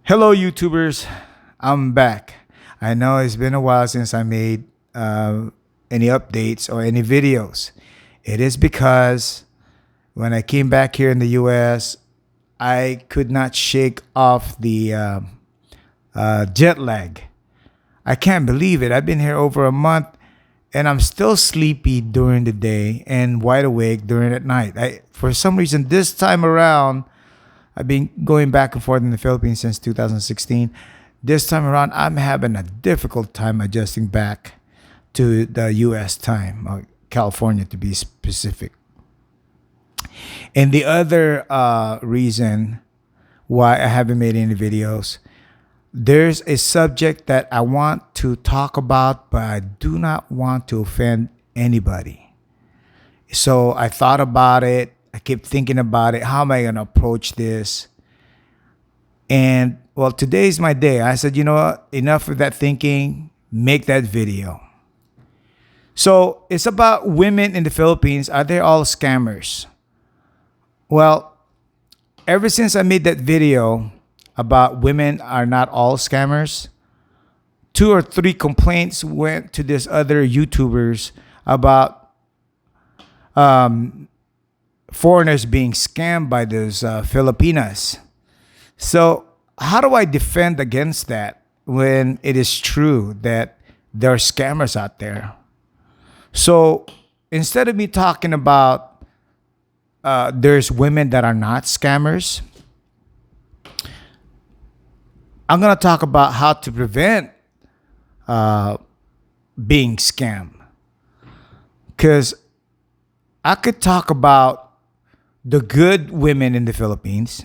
Hello, YouTubers. I'm back. I know it's been a while since I made any updates or any videos. It is because when I came back here in the US, I could not shake off the jet lag. I can't believe it. I've been here over a month and I'm still sleepy during the day and wide awake during at night. For some reason, this time around, I've been going back and forth in the Philippines since 2016. This time around, I'm having a difficult time adjusting back to the US time, California to be specific. And the other reason why I haven't made any videos, there's a subject that I want to talk about, but I do not want to offend anybody. So I thought about it. I kept thinking about it. How am I going to approach this? And well, today's my day. I said, you know what? Enough of that thinking. Make that video. So it's about women in the Philippines. Are they all scammers? Well, ever since I made that video about women are not all scammers, 2 or 3 complaints went to this other YouTubers about foreigners being scammed by those Filipinas. So how do I defend against that when it is true that there are scammers out there? So instead of me talking about there's women that are not scammers, I'm going to talk about how to prevent being scammed. Because I could talk about the good women in the Philippines.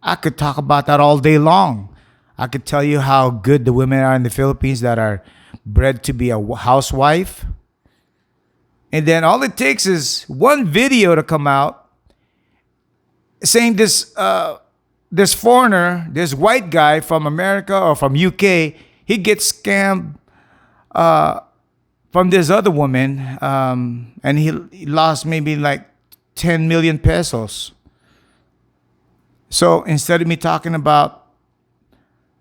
I could talk about that all day long. I could tell you how good the women are in the Philippines that are bred to be a housewife. And then all it takes is one video to come out saying this foreigner, this white guy from America or from UK, he gets scammed from this other woman, and he lost maybe like 10 million pesos. So instead of me talking about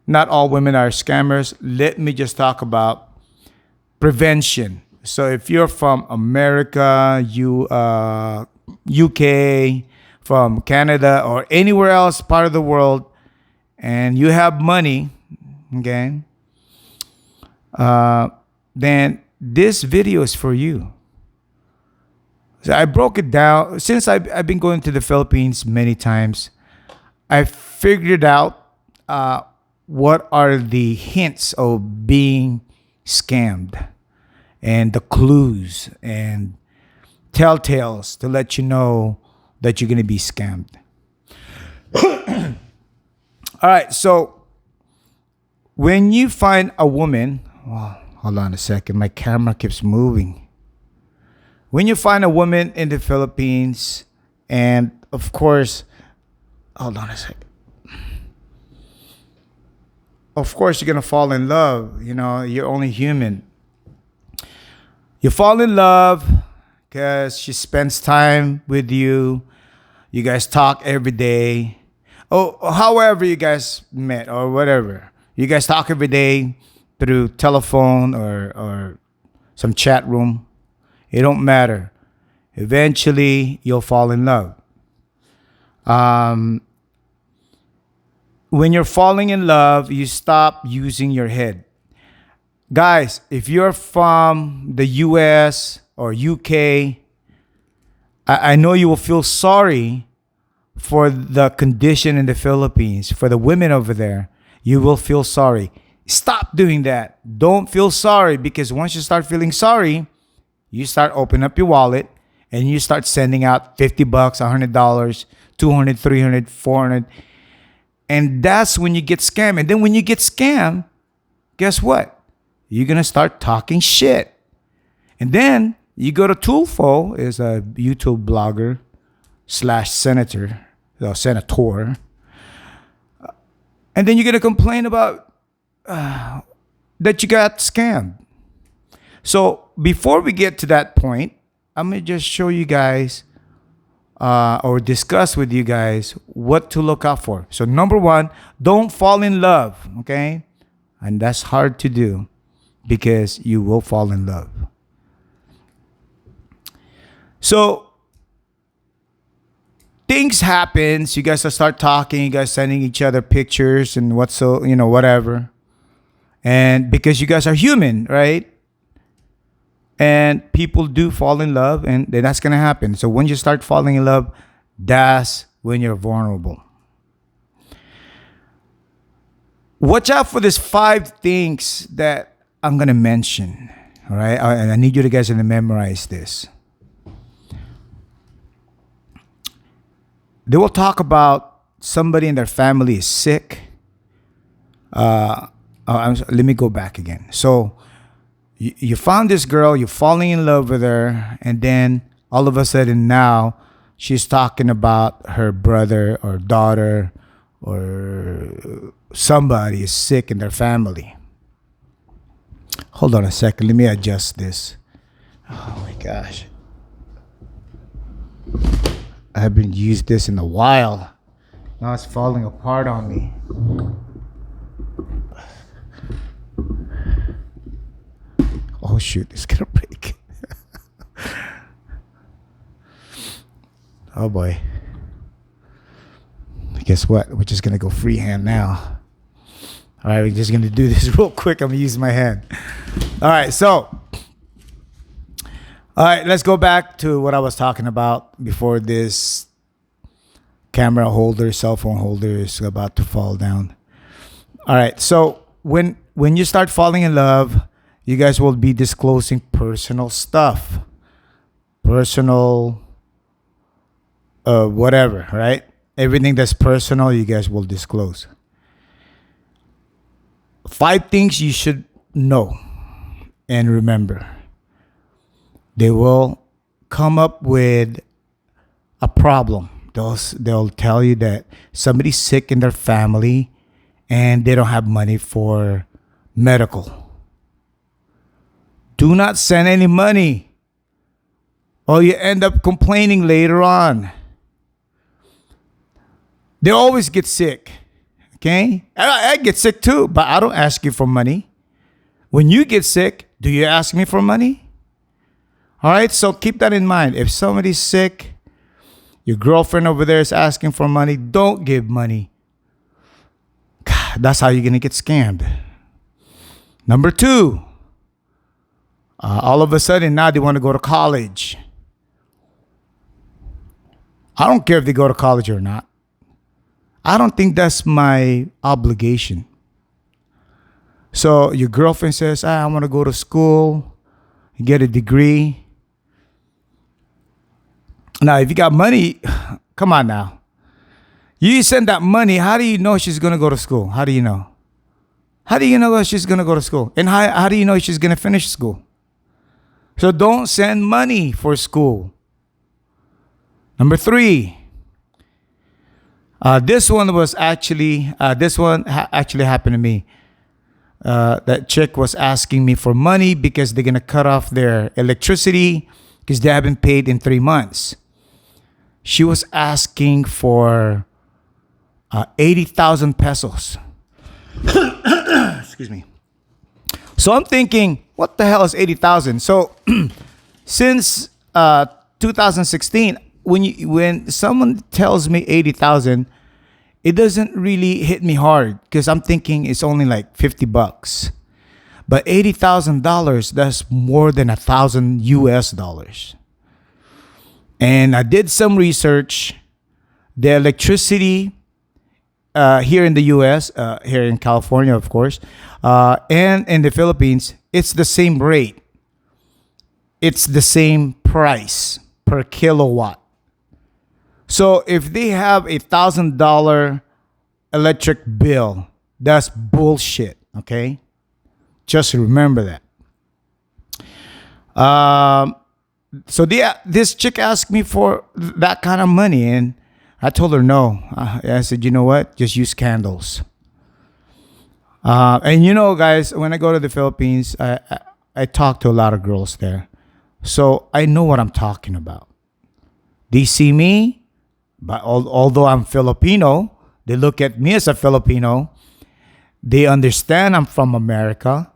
not all women are scammers, let me just talk about prevention. So if you're from America, UK, from Canada, or anywhere else part of the world, and you have money, okay, then this video is for you. So I broke it down. Since I've been going to the Philippines many times, I figured out what are the hints of being scammed and the clues and telltales to let you know that you're going to be scammed. All right, so when you find a woman, oh, hold on a second, my camera keeps moving. When you find a woman in the Philippines, and of course, hold on a second. Of course, you're going to fall in love. You know, you're only human. You fall in love because she spends time with you. You guys talk every day. Oh, however you guys met or whatever. You guys talk every day through telephone or some chat room. It don't matter. Eventually, you'll fall in love. When you're falling in love, you stop using your head. Guys, if you're from the US or UK, I know you will feel sorry for the condition in the Philippines, for the women over there. You will feel sorry. Stop doing that. Don't feel sorry, because once you start feeling sorry, you start opening up your wallet and you start sending out $50, $100, 200, 300, 400. And that's when you get scammed. And then when you get scammed, guess what? You're going to start talking shit. And then you go to Tulfo, is a YouTube blogger / senator, senator. And then you're going to complain about that you got scammed. So before we get to that point, I'm going to just show you guys or discuss with you guys what to look out for. So, number one, don't fall in love, okay? And that's hard to do because you will fall in love. So, things happens. You guys start talking. You guys sending each other pictures and whatever. And because you guys are human, right? And people do fall in love, and then that's gonna happen. So when you start falling in love, that's when you're vulnerable. Watch out for these 5 things that I'm gonna mention. All right, and I need you guys to memorize this. They will talk about somebody in their family is sick. Let me go back again. So you found this girl, you're falling in love with her, and then all of a sudden now she's talking about her brother or daughter or somebody is sick in their family. Hold on a second. Let me adjust this. Oh my gosh. I haven't used this in a while. Now it's falling apart on me. Oh shoot, it's gonna break. Oh boy. Guess what? We're just gonna go freehand now. All right, we're just gonna do this real quick. I'm gonna use my hand. All right, let's go back to what I was talking about before this camera holder, cell phone holder is about to fall down. All right, so when you start falling in love, you guys will be disclosing personal stuff, personal, whatever, right? Everything that's personal, you guys will disclose. 5 things you should know and remember. They will come up with a problem. They'll tell you that somebody's sick in their family and they don't have money for medical. Do not send any money, or you end up complaining later on. They always get sick, okay? I get sick too, but I don't ask you for money. When you get sick, do you ask me for money? All right, so keep that in mind. If somebody's sick, your girlfriend over there is asking for money, don't give money. God, that's how you're going to get scammed. Number 2, all of a sudden now they want to go to college. I don't care if they go to college or not. I don't think that's my obligation. So your girlfriend says, I want to go to school, get a degree. Now, if you got money, come on now. You send that money, how do you know she's going to go to school? How do you know? How do you know that she's going to go to school? And how do you know she's going to finish school? So don't send money for school. Number 3. This one actually happened to me. That chick was asking me for money because they're going to cut off their electricity because they haven't paid in 3 months. She was asking for 80,000 pesos. Excuse me. So I'm thinking, what the hell is 80,000? So since 2016, when someone tells me 80,000, it doesn't really hit me hard because I'm thinking it's only like $50. But $80,000, that's more than $1,000 US. And I did some research. The electricity here in the US, here in California, of course, and in the Philippines, it's the same rate. It's the same price per kilowatt. So if they have $1,000 electric bill, that's bullshit, okay? Just remember that. So this chick asked me for that kind of money, and I told her no. I said, you know what? Just use candles. And guys, when I go to the Philippines, I talk to a lot of girls there. So I know what I'm talking about. They see me, but although I'm Filipino, they look at me as a Filipino. They understand I'm from America,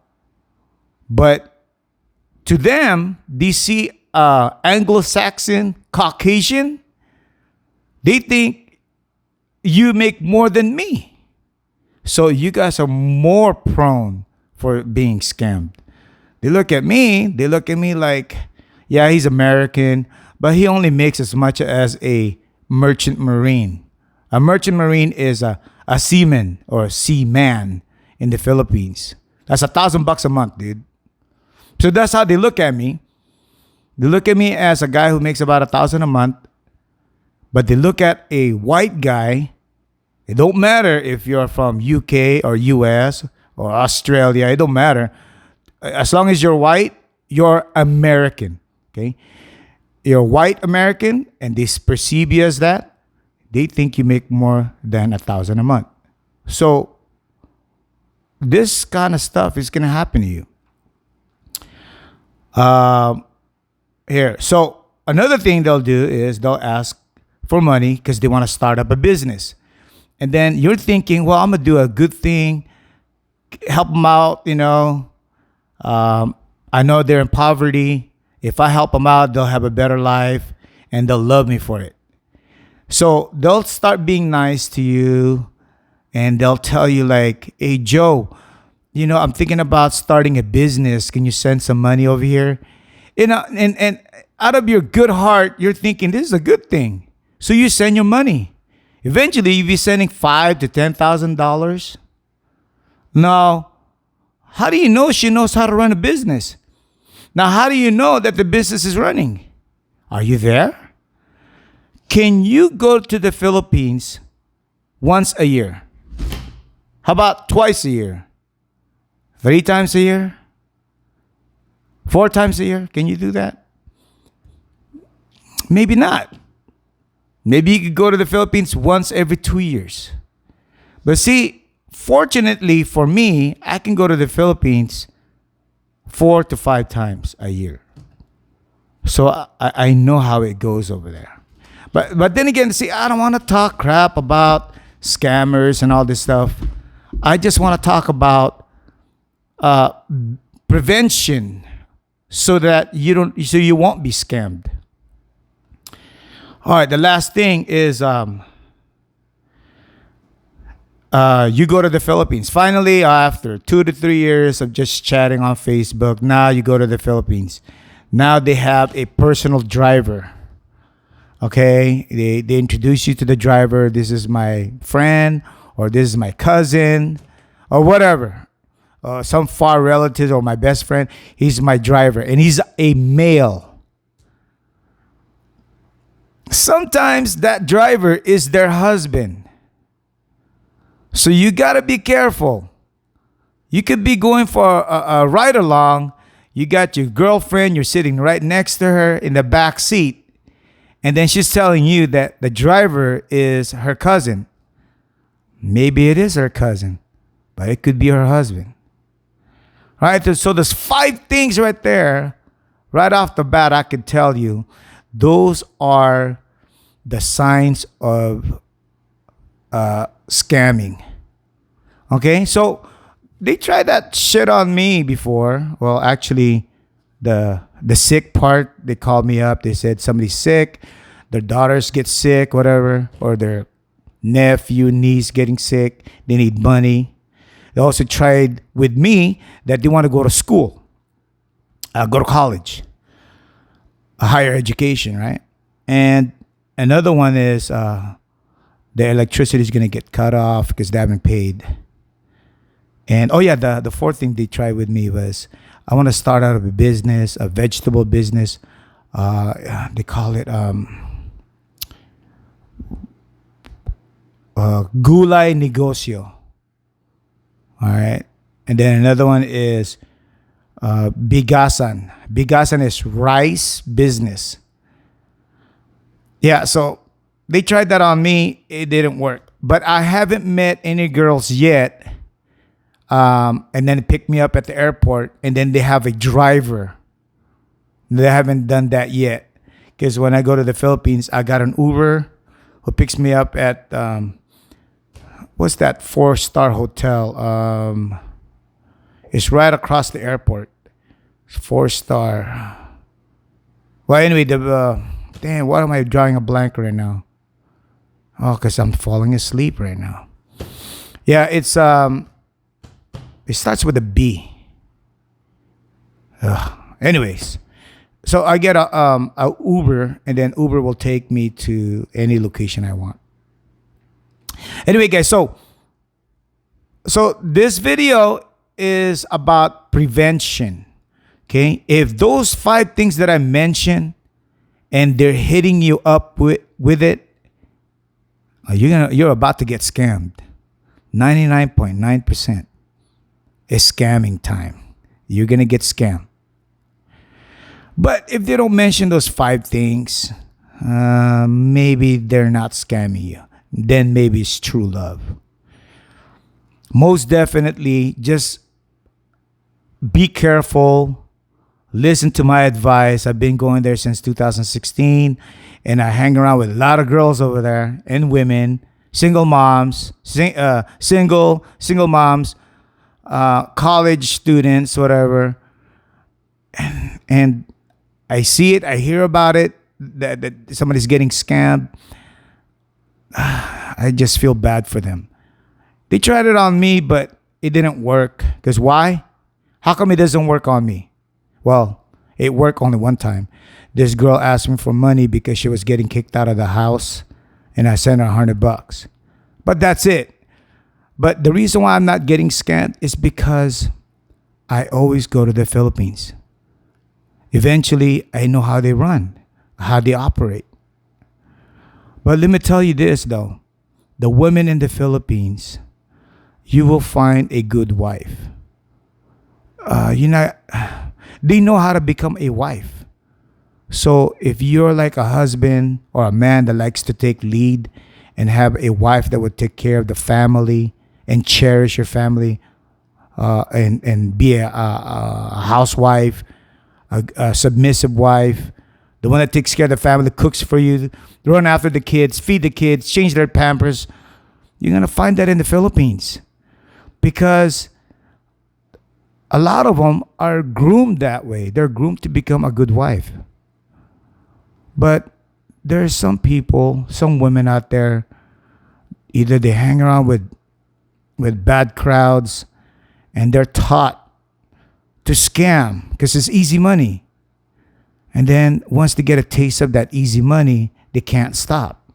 but to them, they see Anglo-Saxon, Caucasian. They think you make more than me. So you guys are more prone for being scammed. They look at me like, yeah, he's American, but he only makes as much as a merchant marine. A merchant marine is a seaman or a seaman in the Philippines. That's $1,000 a month, dude. So that's how they look at me. They look at me as a guy who makes about 1,000 a month, but they look at a white guy. It don't matter if you're from UK or US or Australia. It don't matter. As long as you're white, you're American. Okay, you're white American, and they perceive you as that. They think you make more than 1,000 a month. So this kind of stuff is gonna happen to you. Here, so another thing they'll do is they'll ask for money because they want to start up a business, and then you're thinking, well, I'm gonna do a good thing, help them out. I know they're in poverty. If I help them out, they'll have a better life and they'll love me for it. So they'll start being nice to you and they'll tell you like, hey, Joe, I'm thinking about starting a business. Can you send some money over here? And out of your good heart, you're thinking this is a good thing. So you send your money. Eventually, you'll be sending $5,000 to $10,000. Now, how do you know she knows how to run a business? Now, how do you know that the business is running? Are you there? Can you go to the Philippines once a year? How about twice a year? 3 times a year? 4 times a year? Can you do that? Maybe not. Maybe you could go to the Philippines once every 2 years. But see, fortunately for me, I can go to the Philippines 4 to 5 times a year. So I know how it goes over there. But then again, see, I don't want to talk crap about scammers and all this stuff. I just want to talk about prevention so that you won't be scammed. All right, the last thing is you go to the Philippines. Finally, after 2 to 3 years of just chatting on Facebook, now you go to the Philippines. Now they have a personal driver. Okay, they introduce you to the driver. This is my friend, or this is my cousin, or whatever. Some far relative or my best friend. He's my driver, and he's a male. Sometimes that driver is their husband. So you got to be careful. You could be going for a ride along. You got your girlfriend, you're sitting right next to her in the back seat. And then she's telling you that the driver is her cousin. Maybe it is her cousin, but it could be her husband. Right? So there's 5 things right there. Right off the bat, I could tell you, those are the signs of scamming. Okay, so they tried that shit on me before. Well, actually, the sick part, they called me up. They said somebody's sick, their daughters get sick, whatever, or their nephew, niece getting sick. They need money. They also tried with me that they want to go to school, go to college, a higher education, right? And another one is the electricity is going to get cut off because they haven't paid. And the 4th thing they tried with me was, I want to start out of a business, a vegetable business. They call it gulay negosyo. All right. And then another one is bigasan. Bigasan is rice business. Yeah, so they tried that on me. It didn't work. But I haven't met any girls yet. And then pick me up at the airport, and then they have a driver. They haven't done that yet. because when I go to the Philippines, I got an Uber who picks me up at what's that 4-star hotel? It's right across the airport. 4-star. Well, anyway, the damn, what am I drawing a blank right now? Oh, because I'm falling asleep right now. Yeah, it starts with a B. Anyways, so I get a Uber, and then Uber will take me to any location I want. Anyway, guys, so this video is about prevention. Okay, if those 5 things that I mentioned, and they're hitting you up with it, you're about to get scammed. 99.9% is scamming time. You're gonna get scammed. But if they don't mention those 5 things, maybe they're not scamming you. Then maybe it's true love. Most definitely, just be careful. Listen to my advice. I've been going there since 2016, and I hang around with a lot of girls over there and women, single moms, single moms, college students, whatever. And I see it. I hear about it that somebody's getting scammed. I just feel bad for them. They tried it on me, but it didn't work. Because why? How come it doesn't work on me? Well, it worked only one time. This girl asked me for money because she was getting kicked out of the house, and I sent her $100. But that's it. But the reason why I'm not getting scammed is because I always go to the Philippines. Eventually, I know how they run, how they operate. But let me tell you this, though. The women in the Philippines, you will find a good wife. They know how to become a wife. So if you're like a husband or a man that likes to take lead and have a wife that would take care of the family and cherish your family, and be a housewife, a submissive wife, the one that takes care of the family, cooks for you, run after the kids, feed the kids, change their pampers, you're going to find that in the Philippines. Because a lot of them are groomed that way. They're groomed to become a good wife. But there's some people, some women out there, either they hang around with bad crowds, and they're taught to scam because it's easy money. And then once they get a taste of that easy money, they can't stop.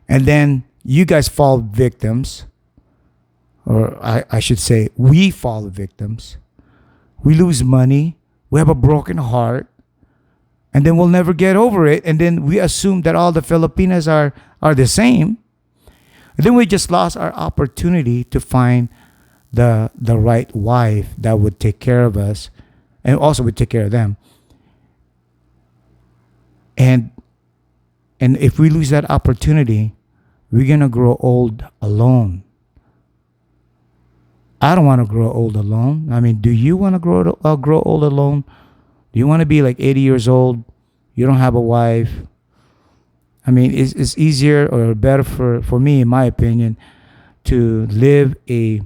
And then you guys fall victims, or I should say, we fall victims. We lose money. We have a broken heart. And then we'll never get over it. And then we assume that all the Filipinas are the same. And then we just lost our opportunity to find the right wife that would take care of us and also would take care of them. And if we lose that opportunity, we're going to grow old alone. I don't want to grow old alone. I mean, do you want to grow old alone? Do you want to be like 80 years old? You don't have a wife. I mean, it's easier or better for me, in my opinion, to live a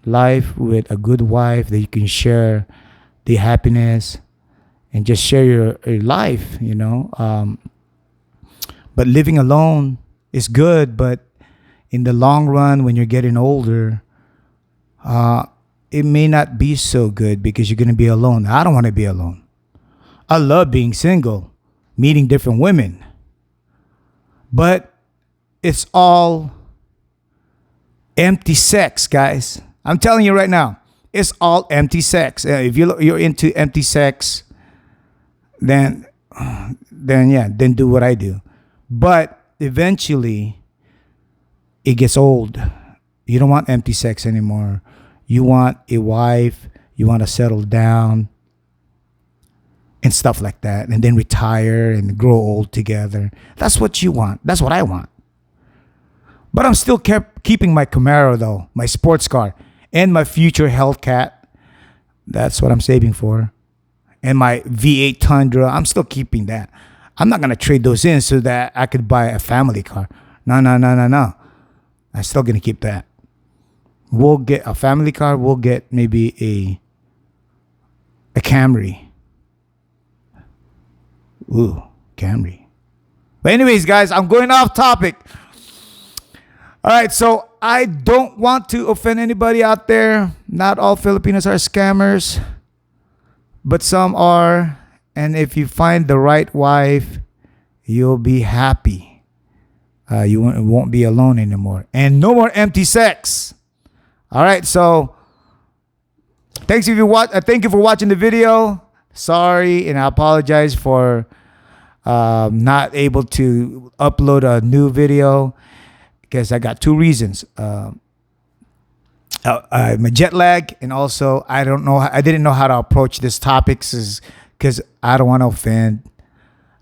life with a good wife that you can share the happiness and just share your life, you know. But living alone is good, but in the long run, when you're getting older, it may not be so good because you're going to be alone. I don't want to be alone. I love being single, meeting different women. But it's all empty sex, guys. I'm telling you right now, it's all empty sex. If you're into empty sex, then do what I do. But eventually, it gets old. You don't want empty sex anymore. You want a wife. You want to settle down and stuff like that, and then retire and grow old together. That's what you want. That's what I want. But I'm still keeping my Camaro, though, my sports car, and my future Hellcat. That's what I'm saving for. And my V8 Tundra, I'm still keeping that. I'm not gonna trade those in so that I could buy a family car. No, no, no, no, no. I'm still gonna keep that. We'll get a family car. We'll get maybe a Camry. Ooh, Camry. But anyways, guys, I'm going off topic. All right, so I don't want to offend anybody out there. Not all Filipinos are scammers, but some are. And if you find the right wife, you'll be happy. You won't be alone anymore. And no more empty sex. All right, so thank you for watching the video. Sorry, and I apologize for not able to upload a new video because I got two reasons. My jet lag, and also I didn't know how to approach this topics because I don't want to offend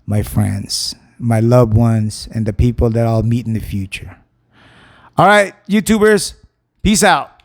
my friends, my loved ones, and the people that I'll meet in the future. All right, YouTubers, peace out.